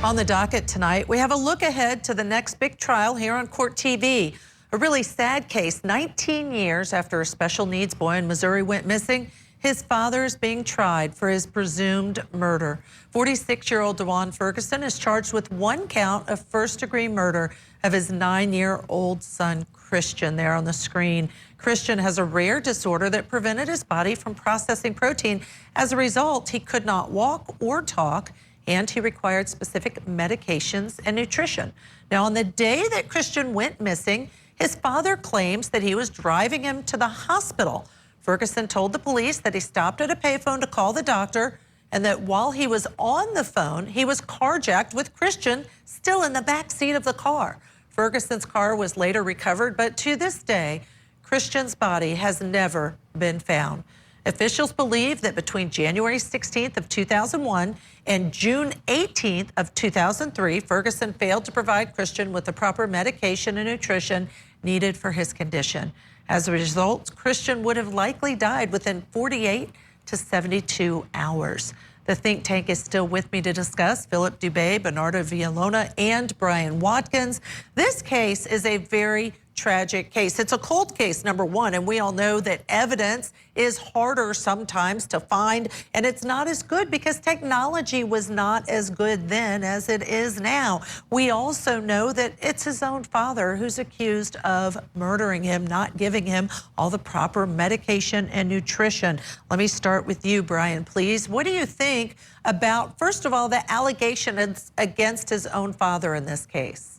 On the docket tonight, we have a look ahead to the next big trial here on Court TV. A really sad case. 19 years after a special needs boy in Missouri went missing, his father is being tried for his presumed murder. 46-year-old Dawan Ferguson is charged with one count of first-degree murder of his 9-year-old son, Christian, there on the screen. Christian has a rare disorder that prevented his body from processing protein. As a result, he could not walk or talk, and he required specific medications and nutrition. Now, on the day that Christian went missing, his father claims that he was driving him to the hospital. Ferguson told the police that he stopped at a payphone to call the doctor, and that while he was on the phone, he was carjacked with Christian still in the back seat of the car. Ferguson's car was later recovered, but to this day, Christian's body has never been found. Officials believe that between January 16th of 2001 and June 18th of 2003, Ferguson failed to provide Christian with the proper medication and nutrition needed for his condition. As a result, Christian would have likely died within 48 to 72 hours. The think tank is still with me to discuss. Philip Dubé, Bernardo Villalona, and Brian Watkins. This case is a very tragic case. It's a cold case, number one, and we all know that evidence is harder sometimes to find, and it's not as good because technology was not as good then as it is now. We also know that it's his own father who's accused of murdering him, not giving him all the proper medication and nutrition. Let me start with you, Brian, please. What do you think about, first of all, the allegations against his own father in this case?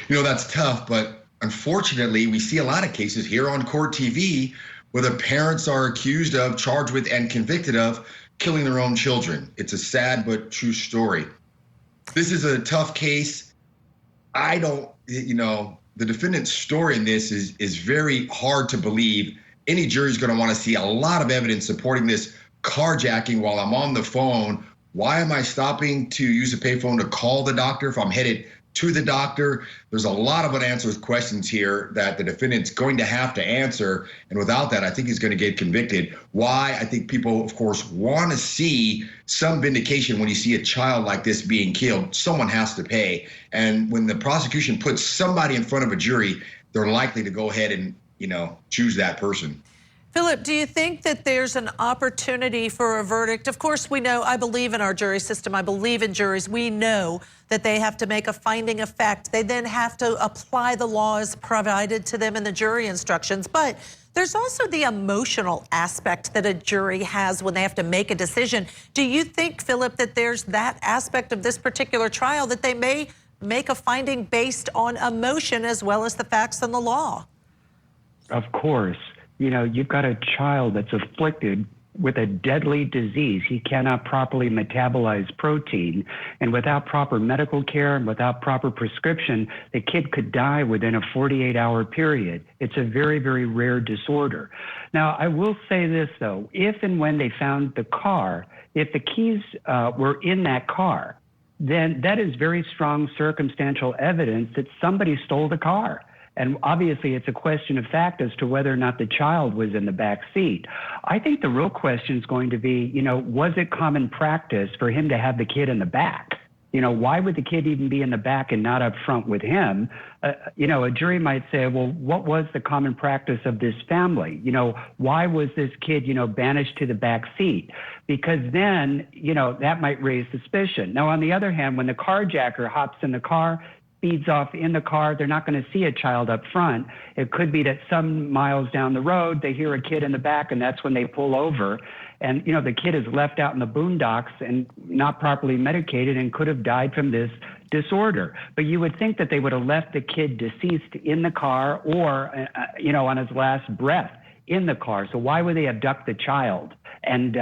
You know, that's tough, but unfortunately, we see a lot of cases here on Court TV where the parents are accused of, charged with, and convicted of killing their own children. It's a sad but true story. This is a tough case. The defendant's story in this is very hard to believe. Any jury's going to want to see a lot of evidence supporting this carjacking while I'm on the phone. Why am I stopping to use a payphone to call the doctor if I'm headed to the doctor? There's a lot of unanswered questions here that the defendant's going to have to answer. And without that, I think he's going to get convicted. Why? I think people, of course, want to see some vindication when you see a child like this being killed. Someone has to pay. And when the prosecution puts somebody in front of a jury, they're likely to go ahead and, choose that person. Philip, do you think that there's an opportunity for a verdict? Of course, we know, I believe in our jury system. I believe in juries. We know that they have to make a finding of fact. They then have to apply the laws provided to them in the jury instructions. But there's also the emotional aspect that a jury has when they have to make a decision. Do you think, Philip, that there's that aspect of this particular trial that they may make a finding based on emotion as well as the facts and the law? Of course. You've got a child that's afflicted with a deadly disease. He cannot properly metabolize protein, and without proper medical care and without proper prescription, the kid could die within a 48-hour period. It's a very, very rare disorder. Now, I will say this, though. If and when they found the car, if the keys were in that car, then that is very strong circumstantial evidence that somebody stole the car. And obviously, it's a question of fact as to whether or not the child was in the back seat. I think the real question is going to be, was it common practice for him to have the kid in the back? Why would the kid even be in the back and not up front with him? A jury might say, well, what was the common practice of this family? Why was this kid, banished to the back seat? Because then, that might raise suspicion. Now, on the other hand, when the carjacker hops in the car, speeds off in the car, they're not going to see a child up front. It could be that some miles down the road, they hear a kid in the back, and that's when they pull over. And, the kid is left out in the boondocks and not properly medicated and could have died from this disorder. But you would think that they would have left the kid deceased in the car or, on his last breath in the car. So why would they abduct the child and,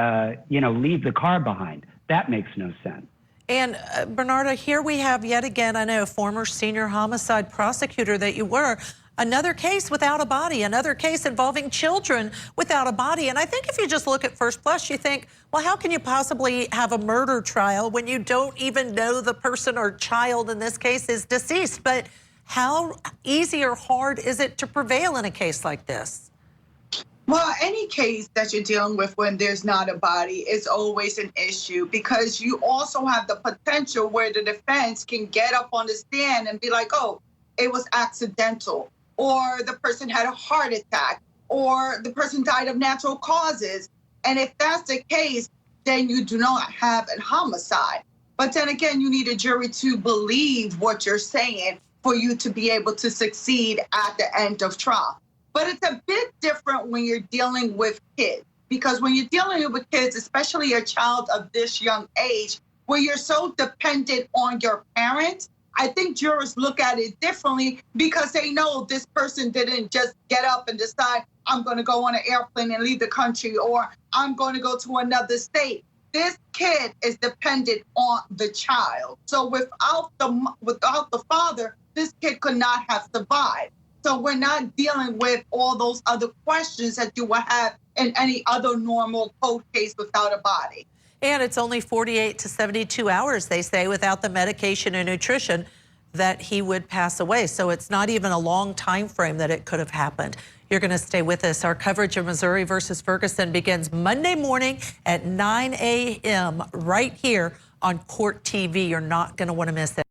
leave the car behind? That makes no sense. And Bernardo, here we have yet again, I know, former senior homicide prosecutor that you were, another case without a body, another case involving children without a body. And I think if you just look at first blush, you think, well, how can you possibly have a murder trial when you don't even know the person or child in this case is deceased? But how easy or hard is it to prevail in a case like this? Well, any case that you're dealing with when there's not a body is always an issue because you also have the potential where the defense can get up on the stand and be like, oh, it was accidental, or the person had a heart attack, or the person died of natural causes. And if that's the case, then you do not have a homicide. But then again, you need a jury to believe what you're saying for you to be able to succeed at the end of trial. But it's a bit different when you're dealing with kids, because when you're dealing with kids, especially a child of this young age, where you're so dependent on your parents, I think jurors look at it differently because they know this person didn't just get up and decide, I'm going to go on an airplane and leave the country, or I'm going to go to another state. This kid is dependent on the child. So without the father, this kid could not have survived. So we're not dealing with all those other questions that you would have in any other normal cold case without a body. And it's only 48 to 72 hours, they say, without the medication and nutrition that he would pass away. So it's not even a long time frame that it could have happened. You're going to stay with us. Our coverage of Missouri versus Ferguson begins Monday morning at 9 a.m. right here on Court TV. You're not going to want to miss it.